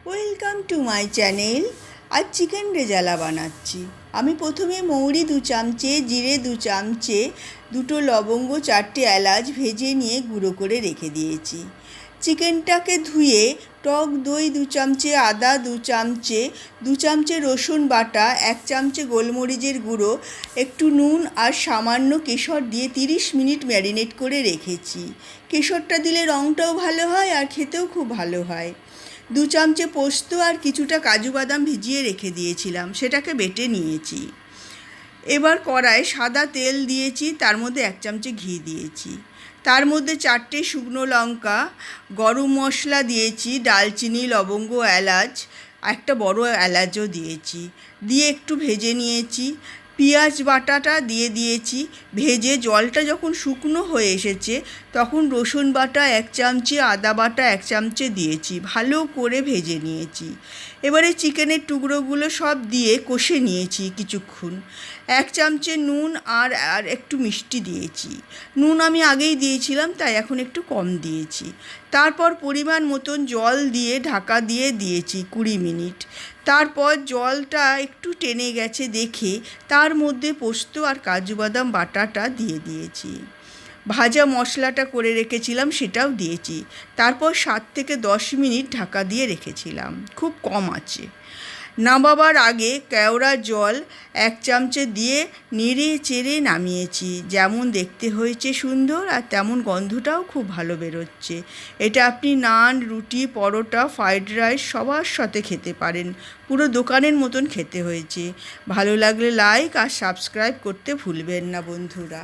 Welcome to my channel. আজ chicken rezala বানাচ্ছি। আমি প্রথমে মৌরি 2 চামচে, জিরে 2 চামচে, 2টো লবঙ্গ, 4টে এলাচ ভেজে নিয়ে গুঁড়ো করে রেখে দিয়েছি। চিকেনটাকে ধুয়ে টক দই 2 চামচে, আদা 2 চামচে, 2 চামচে রসুন বাটা, 1 চামচে গোলমরিচের গুঁড়ো, একটু নুন আর সামান্য কেশর দিয়ে 30 মিনিট ম্যারিনেট করে রেখেছি। কেশরটা দিলে রঙটাও ভালো হয় আর খেতেও খুব ভালো হয়। 2 চামচে পোস্ত আর কিছুটা কাজু বাদাম ভিজিয়ে রেখে দিয়েছিলাম, সেটাকে বেটে নিয়েছি। এবার কড়ায় সাদা তেল দিয়েছি, তার মধ্যে 1 চামচে ঘি দিয়েছি। তার মধ্যে 4টে শুকনো লঙ্কা, গরম মশলা দিয়েছি, দালচিনি, লবঙ্গ, এলাচ, একটা বড় এলাচও দিয়েছি, দিয়ে একটু ভেজে নিয়েছি। পেঁয়াজ বাটাটা দিয়ে দিয়েছি। ভেজে জলটা যখন শুকনো হয়ে এসেছে তখন রসুন বাটা 1 চামচে, আদা বাটা 1 চামচে দিয়েছি, ভালো করে ভেজে নিয়েছি। এবারে চিকেনের টুকরোগুলো সব দিয়ে কষে নিয়েছি কিছুক্ষণ। 1 চামচে নুন আর একটু মিষ্টি দিয়েছি। নুন আমি আগেই দিয়েছিলাম, তাই এখন একটু কম দিয়েছি। তারপর পরিমাণ মতন জল দিয়ে ঢাকা দিয়ে দিয়েছি 20 মিনিট। তারপর জলটা একটু টেনে গেছে দেখে তার মধ্যে পোস্ত আর কাজু বাদাম বাটাটা দিয়ে দিয়েছি। ভাজা মশলাটা করে রেখেছিলাম সেটাও দিয়েছি। তারপর 7 থেকে 10 মিনিট ঢাকা দিয়ে রেখেছিলাম খুব কম আঁচে। নামাবার আগে কেওড়া জল 1 চামচে দিয়ে নেড়ে চেড়ে নামিয়েছি। যেমন দেখতে হয়েছে সুন্দর আর তেমন গন্ধটাও খুব ভালো বেরোচ্ছে। এটা আপনি নান, রুটি, পরোটা, ফ্রাইড রাইস সবার সাথে খেতে পারেন। পুরো দোকানের মতন খেতে হয়েছে। ভালো লাগলে লাইক আর সাবস্ক্রাইব করতে ভুলবেন না বন্ধুরা।